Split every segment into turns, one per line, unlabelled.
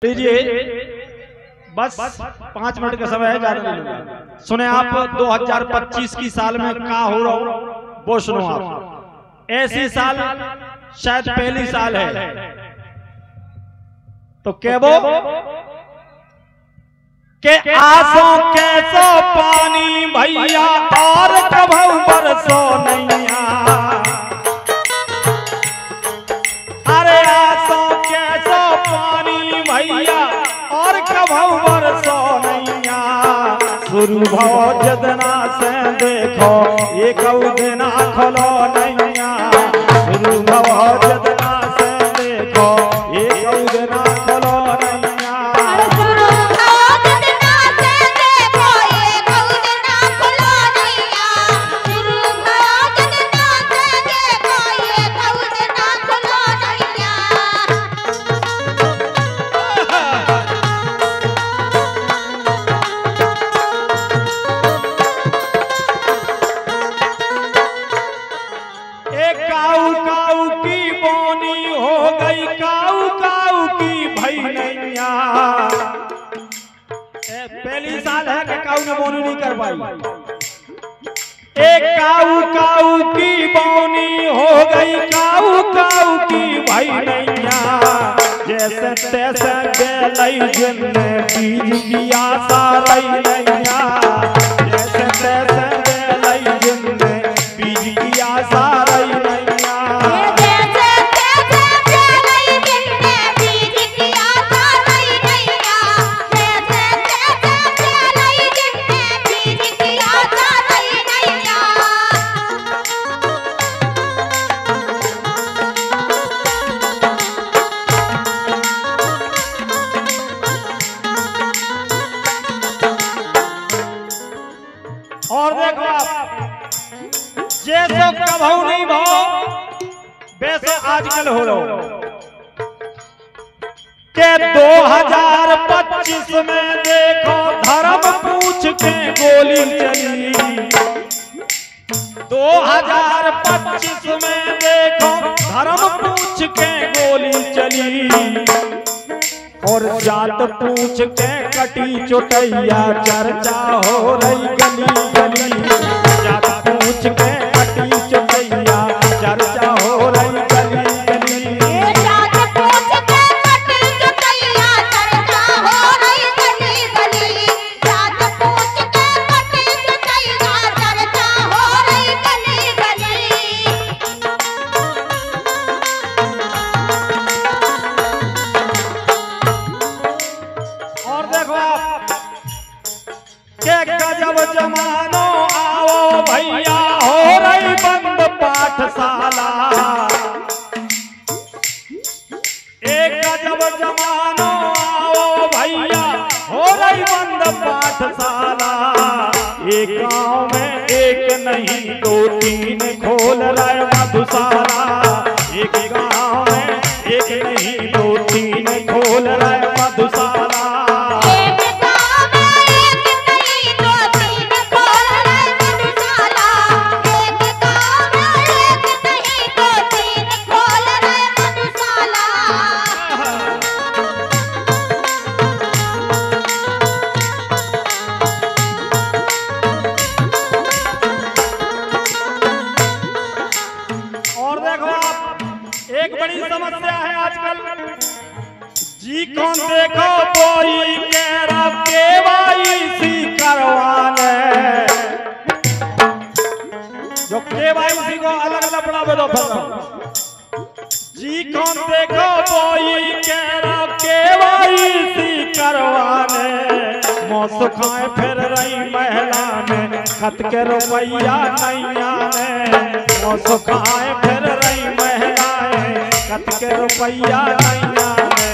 लीजिए बस 5 मिनट का समय है, ज्यादा नहीं लूंगा। सुने आप 2025 की साल में क्या हो रहा हो वो सुनो आप। ऐसी साल शायद पहली साल है तो क्या वो के आसों कैसो पानी भैया और कभू बरसो नैया। अरे आसों कैसो पानी भैया और कभू बरसो नैया। शुरू भव जदना से देखो एक दिना खोलो नैया। शुरू भव जदना से देखो एक दिना खोलो नैया। काऊ काऊ की बोनी हो गई काऊ काऊ की भई नैया। पहली साल है कि काऊ ने बोनी नहीं कर पाई। एक काऊ काऊ की बोनी हो गई काऊ काऊ की भई नैया। जैसे तैसे बेलई जिन्ने बीज की आशा रही नैया। जैसे तैसे बेलई जिन्ने बीज की आशा रही नैया। और देखो आप जैसे कभू नहीं भाव वैसे आजकल हो रहा के 2025 में देखो धर्म पूछ के गोली चली। 2025 में देखो धर्म पूछ के गोली चली। और जात पूछ के कटी चुटैया चर्चा हो रही गली गली। जात पूछ के कटी चुटैया चर्चा हो रही गली गली।
जात पूछ के कटी चुटैया चर्चा हो रही गली गली। जात पूछ के कटी चुटैया चर्चा हो रही गली गली।
और देखो आप के गजब जमानो आओ भैया हो रही बंद पाठशाला। एक गजब जमानो आओ भैया हो रही बंद पाठशाला। एक गांव में एक नहीं 2-3 खोल रहे मधुशाला। एक गांव में एक नहीं 2-3 खोल रहे मधुशाला। और देखो आप एक बड़ी समस्या है आजकल जी कौन देखो कोई कह रहा केवाईसी करवाने। जो केवाईसी को अलग लपड़ा दो जी कौन देखो कोई कह रहा केवाईसी करवाने। मौसू खाए फिर रही महिला ने खत के रुपया नैया ने। मौसू खाए फिर रही महिलाएं खत के रुपया नैया ने।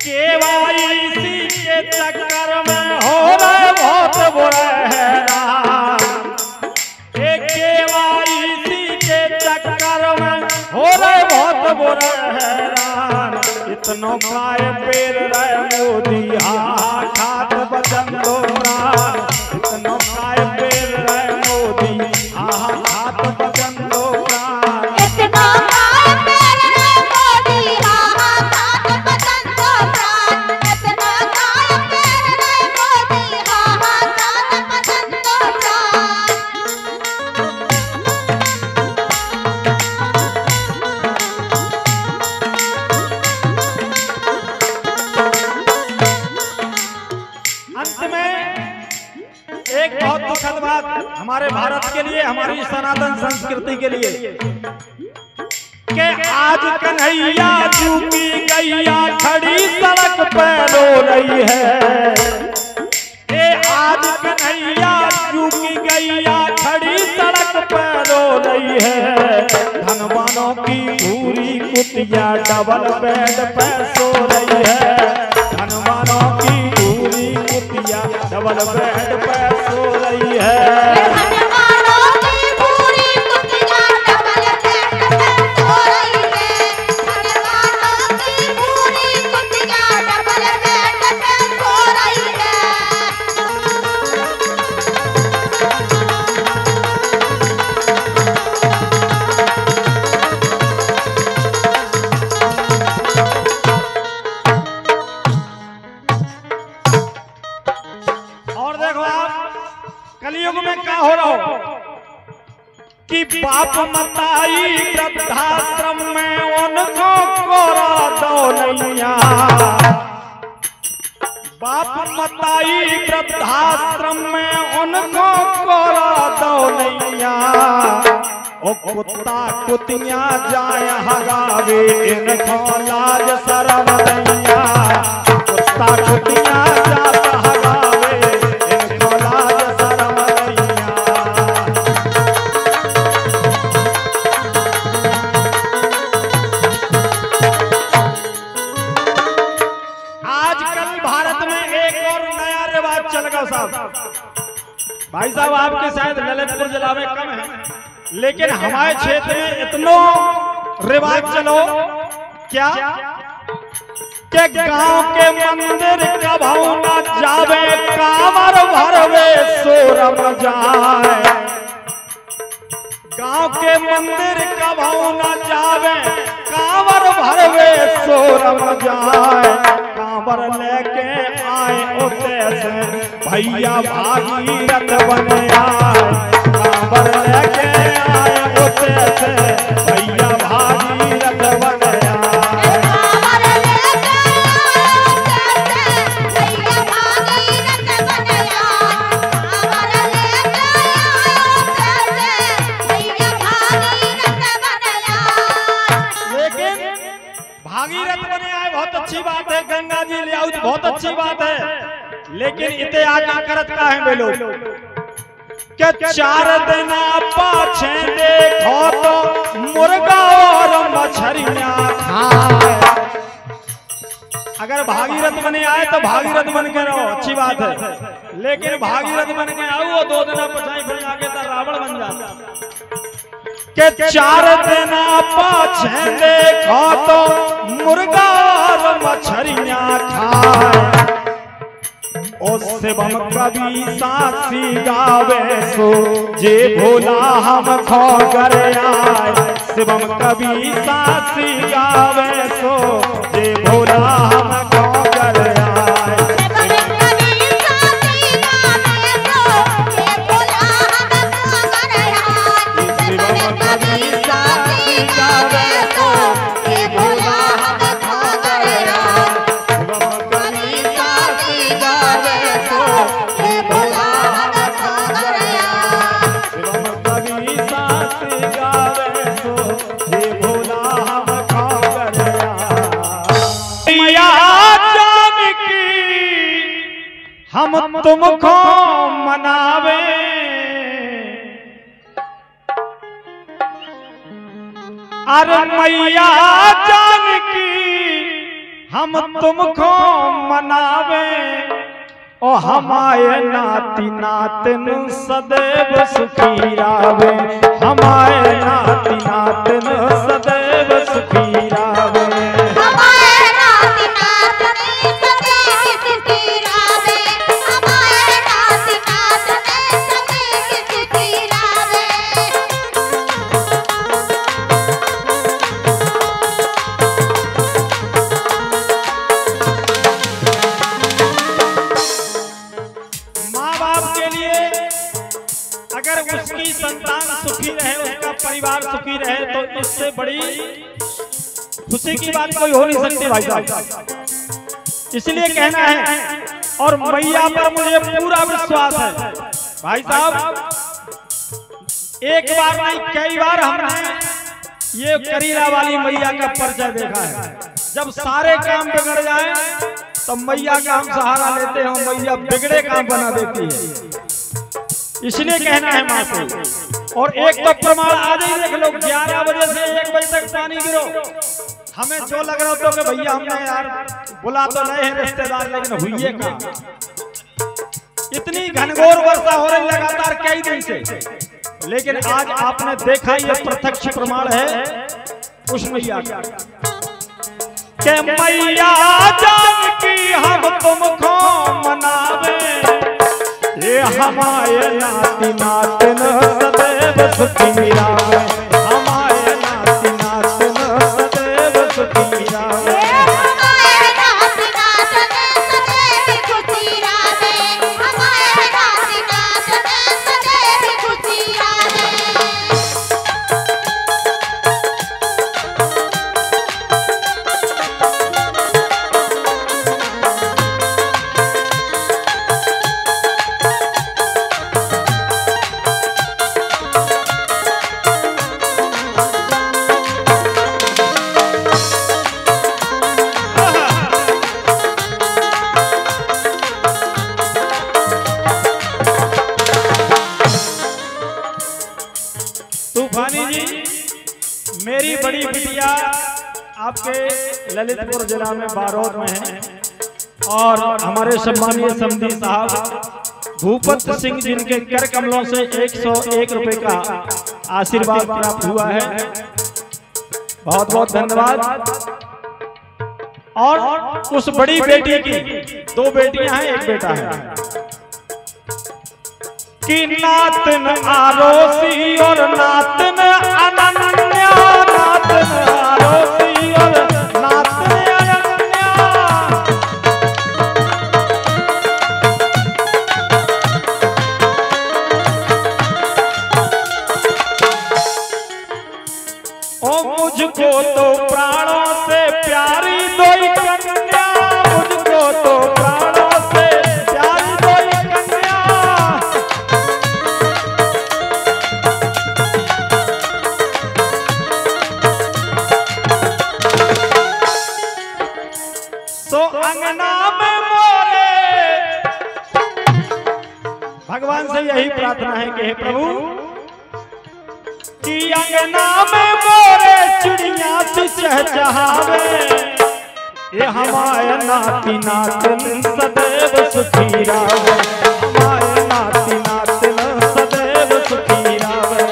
केवाईसी के चक्कर में हो रहे बहुत बुरे हैं। वो हैरान इतनो काय पेर रहे मोदी हा खात बचन दो प्राण इतनो काय पेर रहे मोदी हा खात बचन दो प्राण
इतना काय पेर रहे मोदी हा खात बचन दो प्राण इतना काय पेर रहे मोदी हा खात बचन दो प्राण।
अंत में एक बहुत दुखद बात हमारे भारत के लिए, हमारी सनातन संस्कृति के लिए कि आज कन्हैया चूकी गैया खड़ी सड़क पे रो रही है। ए आज कन्हैया चूकी गैया खड़ी सड़क पे रो रही है। धनवानों की पूरी कुतिया डबल बेड पे सो रही है। धनवानों की पूरी कुतिया डबल बेड पे सो रही है।
धनवानों की पूरी कुतिया डबल बेड पे सो रही है। धनवानों की पूरी कुतिया डबल बेड पे सो रही है।
और देखो आप कलयुग में क्या हो रहा हो कि बाप मताई वृद्धाश्रम में उनको कोरा दो नैया। बाप मताई वृद्धाश्रम में उनको कोरा दो नैया। ओ कुत्ता कुतिया जाए हगावे इनको लाज शरम नैया। कुत्ता कुतिया जाता हगावे इनको लाज शरम नैया। आजकल भारत में एक और नया रिवाज चल गया साहब। भाई साहब आपके शायद ललितपुर जिला में कम है, लेकिन हमारे क्षेत्र में इतना रिवाज चलो क्या के गांव के मंदिर कभू न जावे कांवर भरवे सोरम जाए। गांव के मंदिर कभू न जावे कांवर भरवे सोरम जाए। कांवर लेके आए उते से भैया भागीरथ बने आए। कांवर लेके आए उते से भैया भागीरथ बने आए।
कांवर लेके आए भैया भागीरथ बने आए। कांवर लेके आए भैया भागीरथ बने आए।
लेकिन भागीरथ बने आए बहुत अच्छी बात है, गंगा जी ले आओ बहुत अच्छी बात है, लेकिन इते आगे करत का है बेलो के 4 दिन पाछे देखो तो मुर्गा और मछलियां खाए। अगर भागीरथ बने आए तो भागीरथ बन के रहो, अच्छी बात है, लेकिन भागीरथ बन के आओ वो 2 दिन पछाई फिर आगे तो रावण बन जाता के 4 दिन पाछे देखो तो मुर्गा और मछलियां खाए। ओ शिवम कवि साक्षी गावे सो जे भोला हम खो कर आए। शिवम कवि साक्षी गावे सो जे भोला हम खो कर आए। शिवम कवि साक्षी गावे सो जे भोला हम खो कर आए। शिवम कवि साक्षी गावे सो जे भोला हम खो कर आए। शिवम कवि साक्षी गावे सो जे भोला हम खो कर आए। मैया जानकी हम तुमको मनावे। अरे मैया जानकी हम तुमको मनावे। ओ हमारे नाती नातिन सदैव सुखी रावे। हमारे नाती नातिन सदैव सुखी रावे। सुखी रहे तो इससे बड़ी खुशी की बात कोई हो नहीं सकती भाई साहब। इसलिए कहना है, और मैया पर मुझे पूरा विश्वास है भाई साहब। एक बार नहीं कई बार हमने ये करीरा वाली मैया का परिचय देखा है। जब सारे काम बिगड़ जाए तो मैया का हम सहारा लेते हैं, मैया बिगड़े काम बना देती है। इसलिए कहना है माँ से। और एक तो प्रमाण आज ही देख लो, 11 बजे से 1 बजे तक पानी गिरो, हमें जो लग रहा था कि भैया हमने यार बुला तो नहीं है रिश्तेदार, लेकिन हुई का इतनी घनघोर वर्षा हो रही लगातार कई दिन से, लेकिन आज आपने देखा ये प्रत्यक्ष प्रमाण है उस मैया का के मैया जान की हम तुमको मनावे, ये हमारे नाती नातिन सदैव सुखी रहे, हमारे नाती नातिन सदैव सुखी रहे। तूफानी जी, मेरी बड़ी बिटिया आपके ललितपुर जिला में बारोद में है, और हमारे सम्मानीय समधी साहब भूपत सिंह जिनके कर कमलों से 101 रुपए का आशीर्वाद प्राप्त हुआ है, बहुत बहुत धन्यवाद। और उस बड़ी बेटी की 2 बेटियां हैं, 1 बेटा है कि नातन आरोसी और नातन अनन्या, नातन आरोसी और नातन अनन्या। ओ मुझको तो प्राणों से प्यारी 2 कन्या, मुझको तो प्राणों से प्यारी 2 कन्या। तो अंगना में मोरे, भगवान से यही प्रार्थना है कि हे प्रभु कि अंगना में मोरे चिड़िया चहचहावे, ये हमारे नाती नातिन सदैव सुखी रहे, हमारे नाती नातिन सदैव सुखी रहे।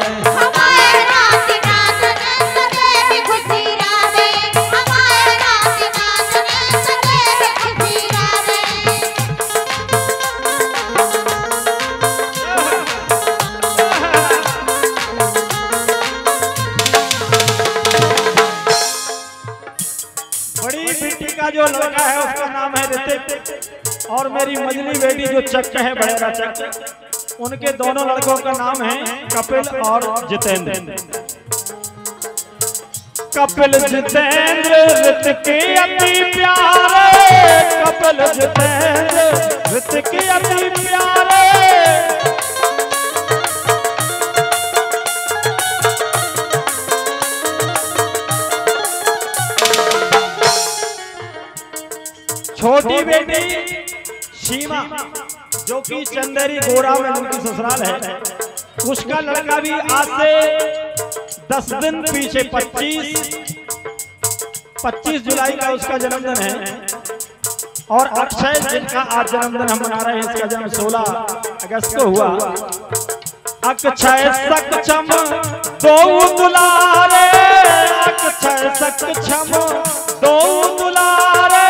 बड़ी बेटी का जो लड़का है उसका नाम है ऋतिक, और मेरी मजली बेटी जो चक है बड़ेरा चक, उनके दोनों लड़कों का नाम है कपिल और जितेंद्र। कपिल जितेंद्र ऋतिक अति प्यारे, कपिल जितेंद्र ऋतिक अति प्यारे। छोटी बेटी सीमा जो कि चंदेरी गोरा में उनकी ससुराल है, उसका लड़का भी आज से 10 दिन पीछे 25 जुलाई का उसका जन्मदिन है। और अक्षय जिनका आज जन्मदिन हम मना रहे हैं, इसका जन्म 16 अगस्त को हुआ। अक्षय सक्षम 2 दुलारे, अक्षय सक्षम 2 दुलारे।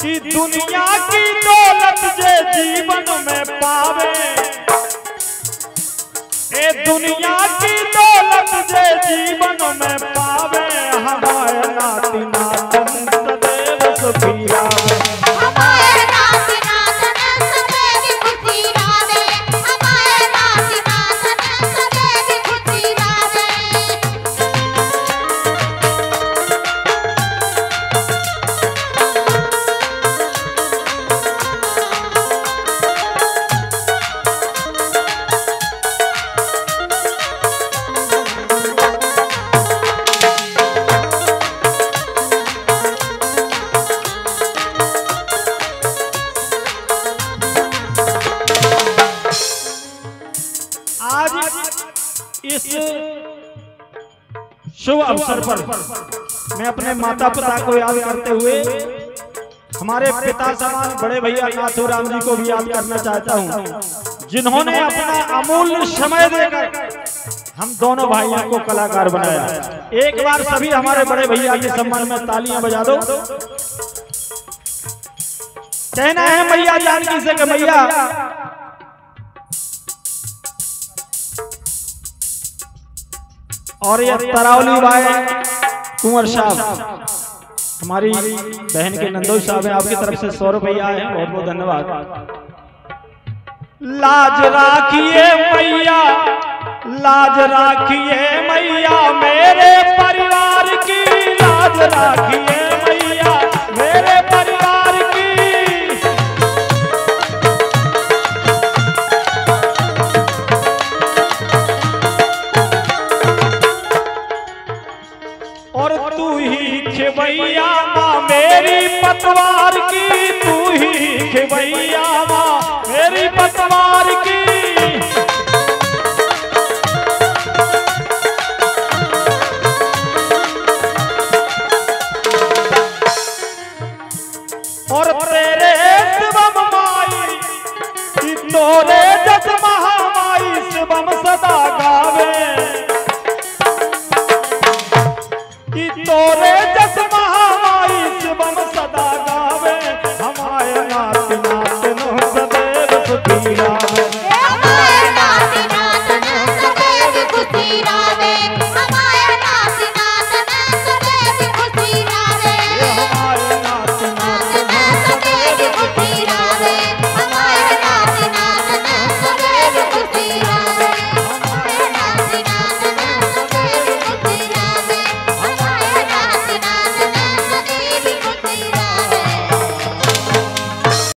कि दुनिया की दौलत जे जीवन में पावे, ए दुनिया की दौलत जे जीवन में पावे, हमारे नाती नातन सदैव सुखी रहे। शुभ अवसर पर मैं अपने माता पिता को याद करते हुए हमारे पिता समान बड़े भैया नाथूराम जी को भी याद करना चाहता हूं, जिन्होंने अपना अमूल्य समय देकर हम दोनों भाइयों को कलाकार बनाया। एक बार सभी हमारे बड़े भैया के सम्मान में तालियां बजा दो। कहना है मैया जानकी से कि मैया और ये तरावली बाई कुंवर साहब हमारी बहन के नंदोई साहब हैं, आपकी तरफ से 100 रुपया आए हैं, बहुत बहुत धन्यवाद। लाज राखिए मैया, लाज राखिए मैया मेरे परिवार की, लाज राखिए मैया मेरे परिवार की। और तू ही खेवैया माँ मेरी पतवार की, तू ही खेवैया माँ मेरी पतवार की। और तेरे शिवम माई कि तोरे